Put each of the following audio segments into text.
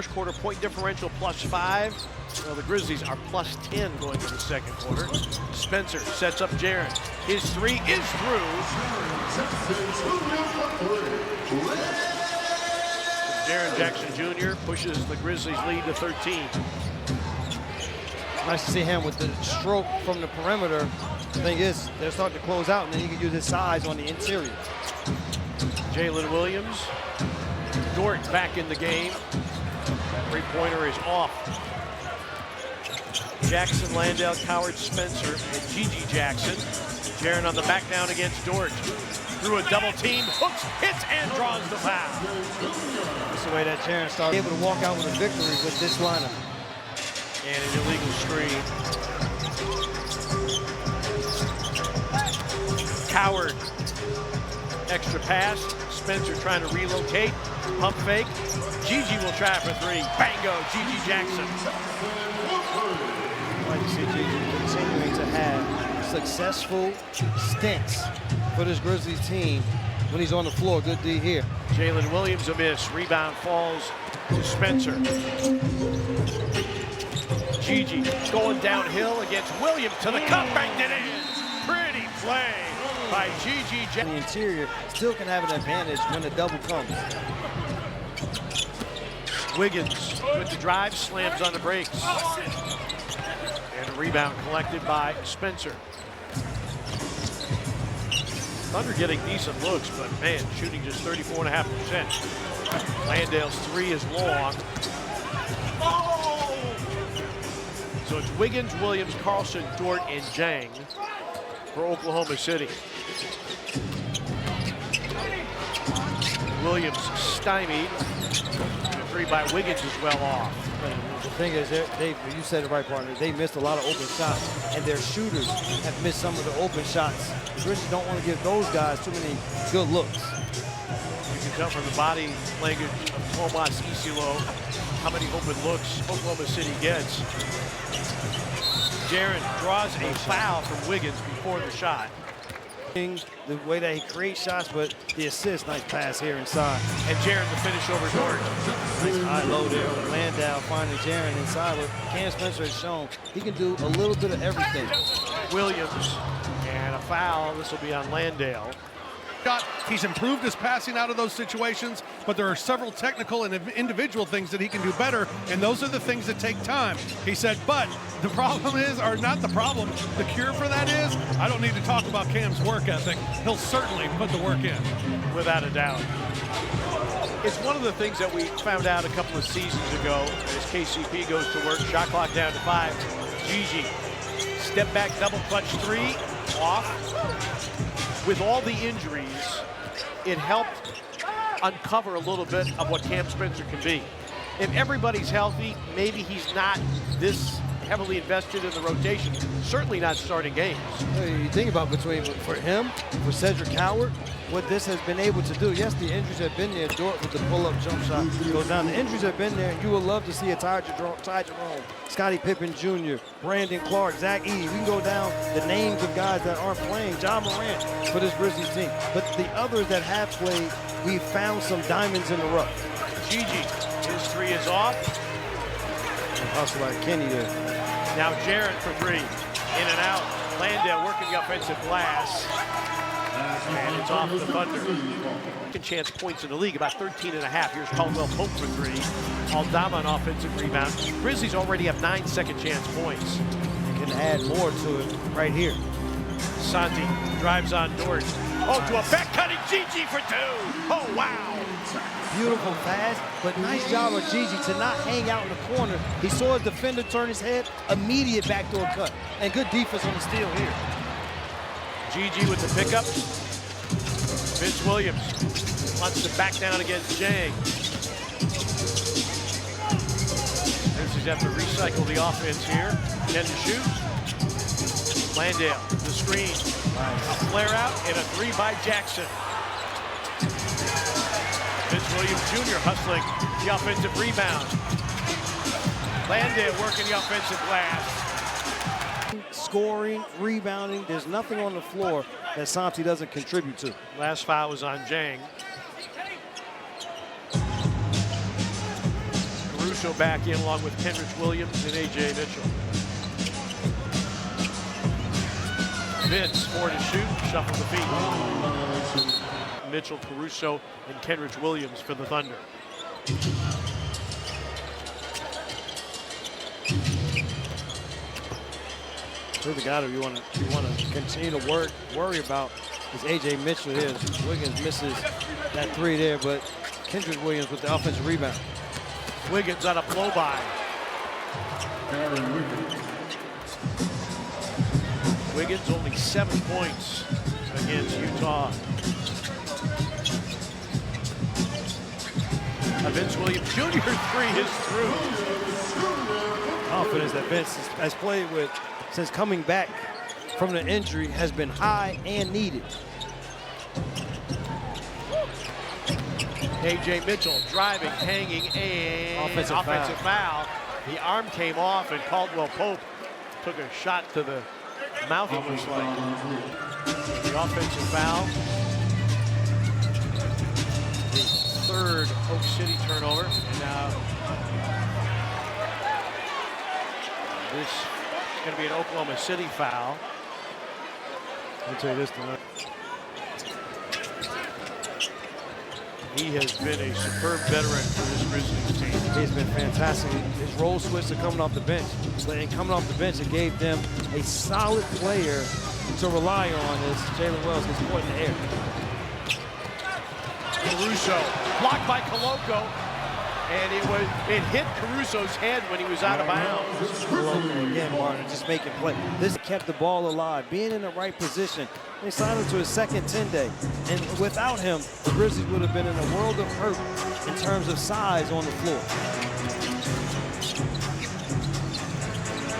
First quarter point differential +5. Well, the Grizzlies are +10 going into the second quarter. Spencer sets up Jaren. His three is through. Jaren Jackson Jr. pushes the Grizzlies lead to 13. Nice to see him with the stroke from the perimeter. The thing is, they're starting to close out, and then he can use his size on the interior. Jalen Williams. Dort back in the game. Three-pointer is off. Jackson, Landale, Coward, Spencer, and Gigi Jackson. Jaren on the back down against Dort. Through a double team, hooks, hits, and draws the foul. That's the way that Jaren started able to walk out with a victory with this lineup. And an illegal screen. Coward, extra pass. Spencer trying to relocate, pump fake. Gigi will try for three. Bango, Gigi Jackson. I like to see Gigi continuing to have successful stints for this Grizzlies team when he's on the floor. Good D here. Jalen Williams a miss. Rebound falls to Spencer. Gigi going downhill against Williams to the cup, banged it in. Pretty play by Gigi Jackson. The interior still can have an advantage when the double comes. Wiggins with the drive, slams on the brakes. And a rebound collected by Spencer. Thunder getting decent looks, but man, shooting just 34.5%. Landale's three is long. So it's Wiggins, Williams, Carlson, Dort, and Jang for Oklahoma City. Williams stymied. The three by Wiggins is well off. The thing is, you said it right, partner. They missed a lot of open shots, and their shooters have missed some of the open shots. The Grizzlies don't want to give those guys too many good looks. You can tell from the body language of Tomas Isilo how many open looks Oklahoma City gets. Jaren draws a foul from Wiggins before the shot. The way that he creates shots, but the assist, nice pass here inside. And Jaren to finish over Dort. Nice high low there with Landale finding Jaren inside. But Cam Spencer has shown he can do a little bit of everything. Williams and a foul. This will be on Landale. He's improved his passing out of those situations, but there are several technical and individual things that he can do better, and those are the things that take time. He said, but the problem is, or not the problem, the cure for that is, I don't need to talk about Cam's work ethic. He'll certainly put the work in. Without a doubt. It's one of the things that we found out a couple of seasons ago as KCP goes to work, shot clock down to 5. Gigi, step back, double clutch three, off. With all the injuries, it helped uncover a little bit of what Cam Spencer can be. If everybody's healthy, maybe he's not this heavily invested in the rotation, certainly not starting games. You think about for him, for Cedric Coward, what this has been able to do. Yes, the injuries have been there. Dort with the pull-up jump shot goes down. The injuries have been there. You would love to see a Ty Jerome, Scottie Pippen Jr., Brandon Clark, Zach Edey. We can go down the names of guys that aren't playing. John Morant for this Grizzlies team. But the others that have played, we've found some diamonds in the rough. Gigi, his three is off. Hustle like Kenny there. Now Jaren for three, in and out. Landale working the offensive glass. And it's off the Thunder. Second chance points in the league, about 13.5. Here's Caldwell Pope for three. Aldama on offensive rebound. Grizzlies already have 9 second chance points. You can add more to it right here. Santi drives on Dort. Oh, to a back cutting Gigi for two. Oh, wow. Beautiful pass, but nice job of Gigi to not hang out in the corner. He saw his defender turn his head, immediate backdoor cut. And good defense on the steal here. Gigi with the pickup. Vince Williams wants to back down against Jang. Grizzlies have to recycle the offense here. 10 to shoot. Landale, the screen. A flare out and a three by Jackson. Vince Williams Jr. hustling the offensive rebound. Landale working the offensive glass. Scoring, rebounding, there's nothing on the floor that Santi doesn't contribute to. Last foul was on Jang. Caruso back in along with Kenrich Williams and A.J. Mitchell. Vince, 4 to shoot, shuffle the feet. Mitchell, Caruso, and Kenrich Williams for the Thunder. Who's the guy that you want to continue to worry about is A.J. Mitchell here. Wiggins misses that 3 there, but Kenrich Williams with the offensive rebound. Wiggins on a blow by. Wiggins only 7 points against Utah. Vince Williams Jr. 3 is through. Confidence that Vince has played with since coming back from the injury has been high and needed. A.J. Mitchell driving, hanging, and offensive foul. The arm came off, and Caldwell Pope took a shot to the mouth, it looks like. The offensive foul. The 3rd Oak City turnover. And now this is going to be an Oklahoma City foul. I'll tell you this tonight. He has been a superb veteran for this Grizzlies team. He's been fantastic. His role switch to coming off the bench. But in coming off the bench, it gave them a solid player to rely on as Jalen Wells gets caught in the air. Caruso blocked by Koloko, and it hit Caruso's head when he was out of bounds. Koloko again, Martin, just making play. This kept the ball alive, being in the right position. They signed him to his second 10-day, and without him, the Grizzlies would have been in a world of hurt in terms of size on the floor.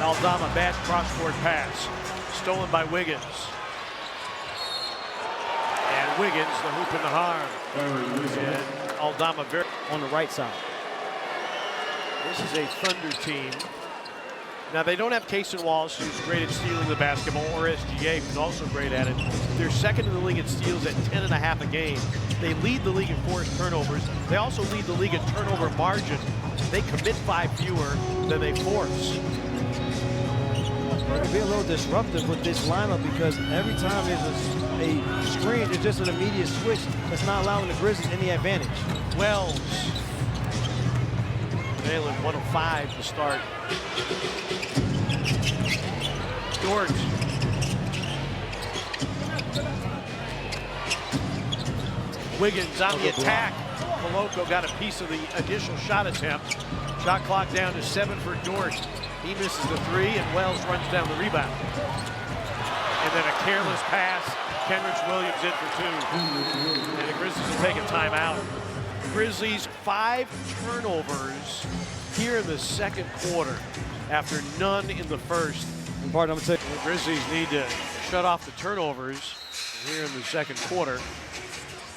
Aldama, bad cross-court pass, stolen by Wiggins. And Wiggins, the hoop in the harm. And Aldama on the right side. This is a Thunder team. Now, they don't have Kaysen Wallace, who's great at stealing the basketball, or SGA, who's also great at it. They're second in the league in steals at 10.5 a game. They lead the league in forced turnovers. They also lead the league in turnover margin. They commit 5 fewer than they force. It can be a little disruptive with this lineup because every time there's a screen, it's just an immediate switch that's not allowing the Grizzlies any advantage. Wells. Nailing 105 to start. Dort. Wiggins on the attack. Koloko got a piece of the initial shot attempt. Shot clock down to 7 for Dort. He misses the 3, and Wells runs down the rebound. And then a careless pass. Kenrich Williams in for 2. And the Grizzlies will take a timeout. Grizzlies 5 turnovers here in the second quarter after none in the first. And Bart, I'm gonna tell you, The Grizzlies need to shut off the turnovers here in the second quarter.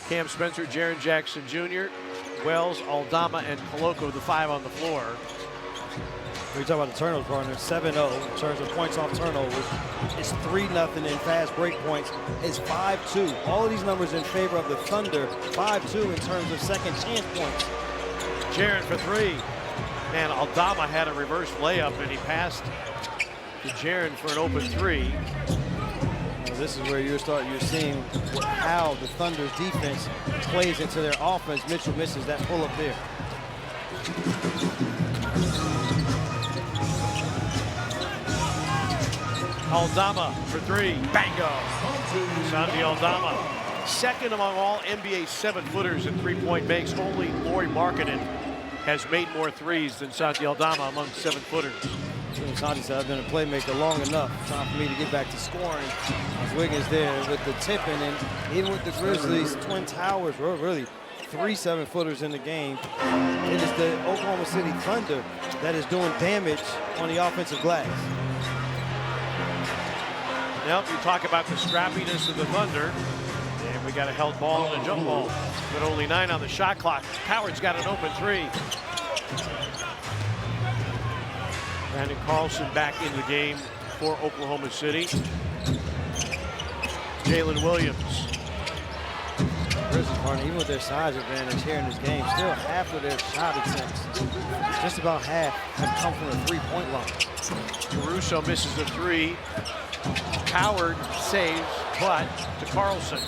Cam Spencer, Jaren Jackson Jr., Wells, Aldama, and Koloko, the 5 on the floor. when you talk about the turnovers, partner, 7-0 in terms of points off turnovers. It's 3-0 in fast break points. It's 5-2. All of these numbers in favor of the Thunder. 5-2 in terms of second chance points. Jaren for 3. Man, Aldama had a reverse layup, and he passed to Jaren for an open 3. Well, this is where you're seeing how the Thunder's defense plays into their offense. Mitchell misses that pull up there. Aldama for 3. Bango. Santi Aldama. Second among all NBA 7-footers in three-point makes. Only Lauri Markkanen has made more threes than Santi Aldama among 7-footers. Santi said, I've been a playmaker long enough. Time for me to get back to scoring. Wiggins there with the tipping, and even with the Grizzlies, Twin Towers were really 3 7-footers in the game. It is the Oklahoma City Thunder that is doing damage on the offensive glass. Now, you talk about the scrappiness of the Thunder, and we got a held ball and a jump ball, but only 9 on the shot clock. Howard's got an open 3. Brandon Carlson back in the game for Oklahoma City. Jalen Williams. Grizzlies, partner, even with their size advantage here in this game, still half of their shot attempts just about half have come from the three-point line. Caruso misses the three. Howard saves, but to Carlson.